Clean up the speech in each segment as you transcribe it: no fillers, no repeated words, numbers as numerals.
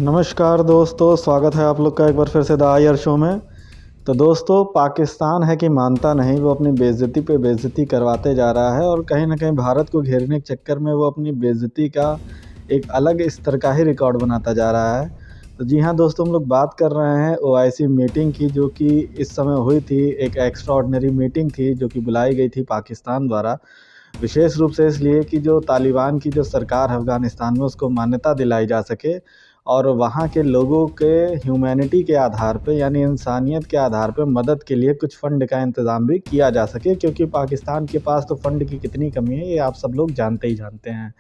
नमस्कार दोस्तों, स्वागत है आप लोग का एक बार फिर से द आयर शो में। तो दोस्तों, पाकिस्तान है कि मानता नहीं, वो अपनी बेइज्जती पे बेइज्जती करवाते जा रहा है और कहीं ना कहीं भारत को घेरने के चक्कर में वो अपनी बेइज्जती का एक अलग स्तर का ही रिकॉर्ड बनाता जा रहा है। तो जी हाँ दोस्तों, हम लोग बात कर रहे हैं ओआईसी मीटिंग की, जो कि इस समय हुई थी। एक एक्स्ट्रा ऑर्डिनरी मीटिंग थी जो कि बुलाई गई थी पाकिस्तान द्वारा, विशेष रूप से इसलिए कि जो तालिबान की जो सरकार है अफ़गानिस्तान में, उसको मान्यता दिलाई जा सके और वहाँ के लोगों के ह्यूमैनिटी के आधार पे, यानी इंसानियत के आधार पे मदद के लिए कुछ फ़ंड का इंतज़ाम भी किया जा सके, क्योंकि पाकिस्तान के पास तो फ़ंड की कितनी कमी है ये आप सब लोग जानते ही जानते हैं।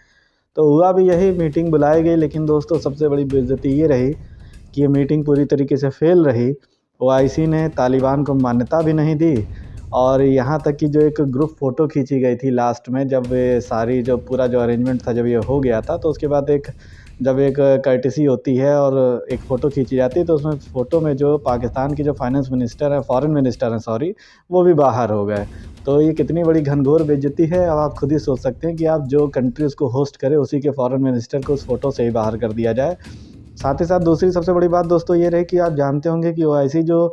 तो हुआ भी यही, मीटिंग बुलाई गई, लेकिन दोस्तों सबसे बड़ी बेइज्जती ये रही कि ये मीटिंग पूरी तरीके से फ़ेल रही। ओआईसी ने तालिबान को मान्यता भी नहीं दी और यहाँ तक कि जो एक ग्रुप फ़ोटो खींची गई थी लास्ट में, जब ये सारी जो पूरा जो अरेंजमेंट था जब ये हो गया था, तो उसके बाद जब एक कर्टेसी होती है और एक फ़ोटो खींची जाती है, तो उसमें फ़ोटो में जो पाकिस्तान की जो फाइनेंस मिनिस्टर है, फॉरेन मिनिस्टर हैं सॉरी, वो भी बाहर हो गए। तो ये कितनी बड़ी घनघोर बेइज्जती है। अब आप खुद ही सोच सकते हैं कि आप जो कंट्री उसको होस्ट करे, उसी के फॉरेन मिनिस्टर को उस फ़ोटो से ही बाहर कर दिया जाए। साथ ही साथ दूसरी सबसे बड़ी बात दोस्तों ये रही कि आप जानते होंगे कि ओआईसी जो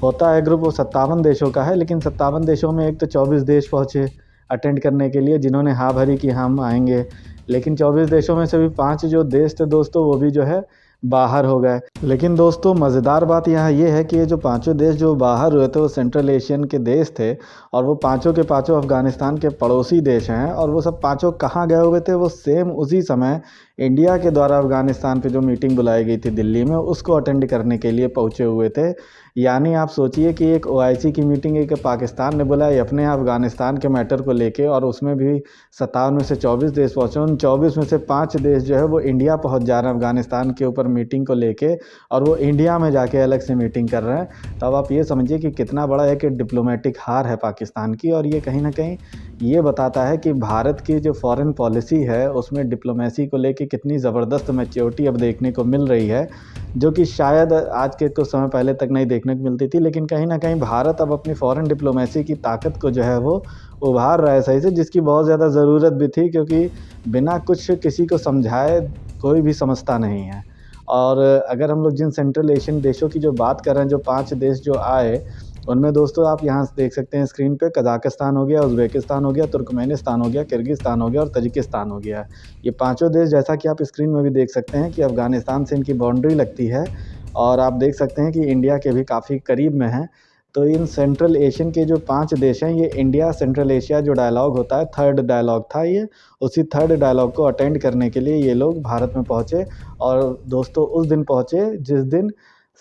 होता है ग्रुप, वो 57 देशों का है, लेकिन 57 देशों में एक तो 24 देश पहुँचे अटेंड करने के लिए, जिन्होंने हाँ भरी कि हम आएंगे, लेकिन 24 देशों में से भी 5 जो देश थे दोस्तों, वो भी जो है बाहर हो गए। लेकिन दोस्तों मज़ेदार बात यहाँ ये है कि ये जो पांचों देश जो बाहर हुए थे वो सेंट्रल एशियन के देश थे और वो पांचों के पांचों अफ़गानिस्तान के पड़ोसी देश हैं। और वो सब पांचों कहाँ गए हुए थे? वो सेम उसी समय इंडिया के द्वारा अफ़गानिस्तान पे जो मीटिंग बुलाई गई थी दिल्ली में, उसको अटेंड करने के लिए पहुँचे हुए थे। यानी आप सोचिए कि एक ओआईसी की मीटिंग एक पाकिस्तान ने बुलाई अपने अफ़गानिस्तान के मैटर को लेके, और उसमें भी 57 में से 24 देश पहुँचे। उन 24 में से 5 देश जो है वो इंडिया पहुँच जा रहे हैं अफ़गानिस्तान के ऊपर मीटिंग को लेके, और वो इंडिया में जाके अलग से मीटिंग कर रहे हैं। तो अब आप ये समझिए कि कितना बड़ा एक डिप्लोमेटिक हार है पाकिस्तान की, और ये कहीं ना कहीं ये बताता है कि भारत की जो फॉरेन पॉलिसी है उसमें डिप्लोमेसी को लेके कितनी ज़बरदस्त मैच्योरिटी अब देखने को मिल रही है, जो कि शायद आज के कुछ समय पहले तक नहीं देखने को मिलती थी। लेकिन कहीं ना कहीं भारत अब अपनी फॉरेन डिप्लोमेसी की ताकत को जो है वो उभार रहा है सही से, जिसकी बहुत ज़्यादा ज़रूरत भी थी, क्योंकि बिना कुछ किसी को समझाए कोई भी समझता नहीं है। और अगर हम लोग जिन सेंट्रल एशियन देशों की जो बात कर रहे हैं, जो 5 देश जो आए, उनमें दोस्तों आप यहाँ देख सकते हैं स्क्रीन पे, कज़ाकिस्तान हो गया, उज़्बेकिस्तान हो गया, तुर्कमेनिस्तान हो गया, किर्गिस्तान हो गया और तजिकिस्तान हो गया। ये पांचों देश, जैसा कि आप स्क्रीन में भी देख सकते हैं, कि अफ़गानिस्तान से इनकी बाउंड्री लगती है और आप देख सकते हैं कि इंडिया के भी काफ़ी करीब में हैं। तो इन सेंट्रल एशियन के जो 5 देश हैं, ये इंडिया सेंट्रल एशिया जो डायलॉग होता है, थर्ड डायलॉग था ये, उसी थर्ड डायलॉग को अटेंड करने के लिए ये लोग भारत में पहुँचे। और दोस्तों उस दिन पहुँचे जिस दिन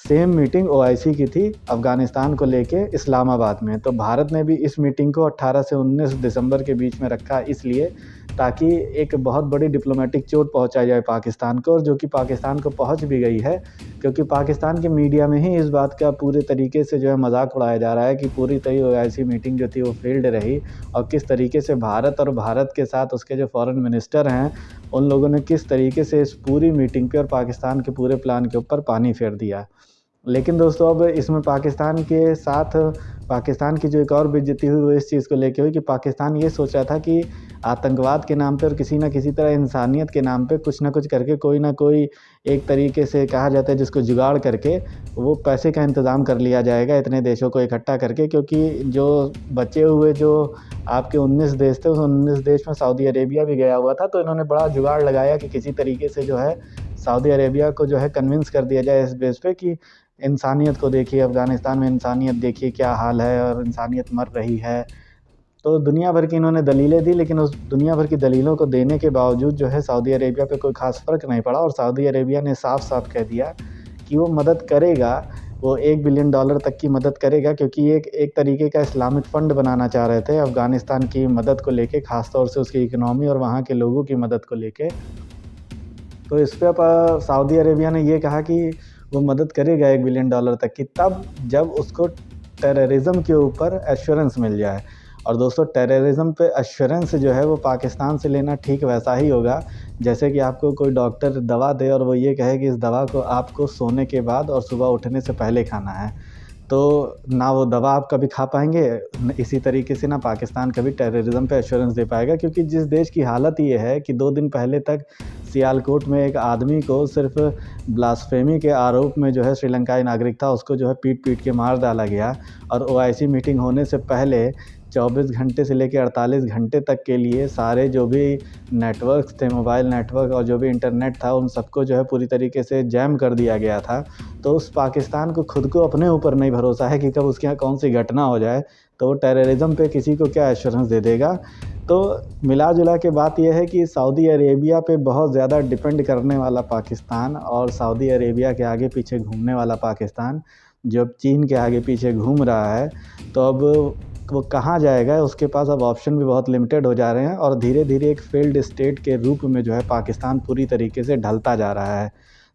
सेम मीटिंग ओआईसी की थी अफ़गानिस्तान को लेके इस्लामाबाद में। तो भारत ने भी इस मीटिंग को 18 से 19 दिसंबर के बीच में रखा, इसलिए ताकि एक बहुत बड़ी डिप्लोमेटिक चोट पहुंचाई जाए पाकिस्तान को, और जो कि पाकिस्तान को पहुंच भी गई है, क्योंकि पाकिस्तान के मीडिया में ही इस बात का पूरे तरीके से जो है मजाक उड़ाया जा रहा है कि पूरी तरह ओआईसी मीटिंग जो थी वो फेल्ड रही, और किस तरीके से भारत और भारत के साथ उसके जो फॉरेन मिनिस्टर हैं, उन लोगों ने किस तरीके से इस पूरी मीटिंग पे और पाकिस्तान के पूरे प्लान के ऊपर पानी फेर दिया। लेकिन दोस्तों अब इसमें पाकिस्तान के साथ पाकिस्तान की जो एक और बेइज्जती हुई वो इस चीज़ को लेके हुई कि पाकिस्तान ये सोच रहा था कि आतंकवाद के नाम पे और किसी न किसी तरह इंसानियत के नाम पे कुछ ना कुछ करके, कोई ना कोई एक तरीके से कहा जाता है जिसको जुगाड़ करके, वो पैसे का इंतज़ाम कर लिया जाएगा इतने देशों को इकट्ठा करके। क्योंकि जो बचे हुए जो आपके 19 देश थे, उस 19 देश में सऊदी अरेबिया भी गया हुआ था, तो इन्होंने बड़ा जुगाड़ लगाया कि किसी तरीके से जो है सऊदी अरेबिया को जो है कन्विंस कर दिया जाए इस बेस पे कि इंसानियत को देखिए, अफ़गानिस्तान में इंसानियत देखिए क्या हाल है और इंसानियत मर रही है। तो दुनिया भर की इन्होंने दलीलें दी, लेकिन उस दुनिया भर की दलीलों को देने के बावजूद जो है सऊदी अरेबिया पे कोई ख़ास फ़र्क नहीं पड़ा, और सऊदी अरेबिया ने साफ-साफ कह दिया कि वो मदद करेगा, वो $1 बिलियन तक की मदद करेगा, क्योंकि एक तरीके का इस्लामिक फ़ंड बनाना चाह रहे थे अफ़गानिस्तान की मदद को लेके, ख़ास तौर से उसकी इकनॉमी और वहाँ के लोगों की मदद को लेके। तो इस पे सऊदी अरेबिया ने ये कहा कि वो मदद करेगा $1 बिलियन तक की, तब जब उसको टेररिज़्म के ऊपर एश्योरेंस मिल जाए। और दोस्तों टेररिज़्म पे एश्योरेंस जो है वो पाकिस्तान से लेना ठीक वैसा ही होगा जैसे कि आपको कोई डॉक्टर दवा दे और वो ये कहे कि इस दवा को आपको सोने के बाद और सुबह उठने से पहले खाना है। तो ना वो दवा आप कभी खा पाएँगे, इसी तरीके से ना पाकिस्तान कभी टेररिज़्म पे एश्योरेंस दे पाएगा, क्योंकि जिस देश की हालत ये है कि 2 दिन पहले तक सियालकोट में एक आदमी को सिर्फ ब्लास्फेमी के आरोप में जो है श्रीलंकाई नागरिक था, उसको जो है पीट के मार डाला गया। और ओआईसी मीटिंग होने से पहले 24 घंटे से लेकर 48 घंटे तक के लिए सारे जो भी नेटवर्क्स थे, मोबाइल नेटवर्क और जो भी इंटरनेट था, उन सबको जो है पूरी तरीके से जैम कर दिया गया था। तो उस पाकिस्तान को खुद को अपने ऊपर नहीं भरोसा है कि कब उसके यहाँ कौन सी घटना हो जाए, तो वो टेररिज्म पे किसी को क्या एश्योरेंस दे देगा। तो मिला जुला के बात यह है कि सऊदी अरेबिया पे बहुत ज़्यादा डिपेंड करने वाला पाकिस्तान और सऊदी अरेबिया के आगे पीछे घूमने वाला पाकिस्तान जब चीन के आगे पीछे घूम रहा है, तो अब वो कहाँ जाएगा, उसके पास अब ऑप्शन भी बहुत लिमिटेड हो जा रहे हैं और धीरे धीरे एक फेल्ड स्टेट के रूप में जो है पाकिस्तान पूरी तरीके से ढलता जा रहा है।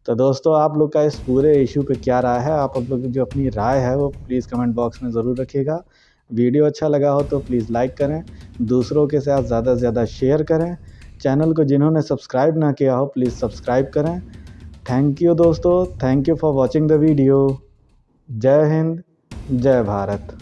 तो दोस्तों, आप लोग का इस पूरे इशू पे क्या राय है? आप लोग जो अपनी राय है वो प्लीज़ कमेंट बॉक्स में ज़रूर रखिएगा। वीडियो अच्छा लगा हो तो प्लीज़ लाइक करें, दूसरों के साथ ज़्यादा से ज़्यादा शेयर करें। चैनल को जिन्होंने सब्सक्राइब ना किया हो प्लीज़ सब्सक्राइब करें। थैंक यू दोस्तों, thank you for watching the video. जय हिंद, जय भारत।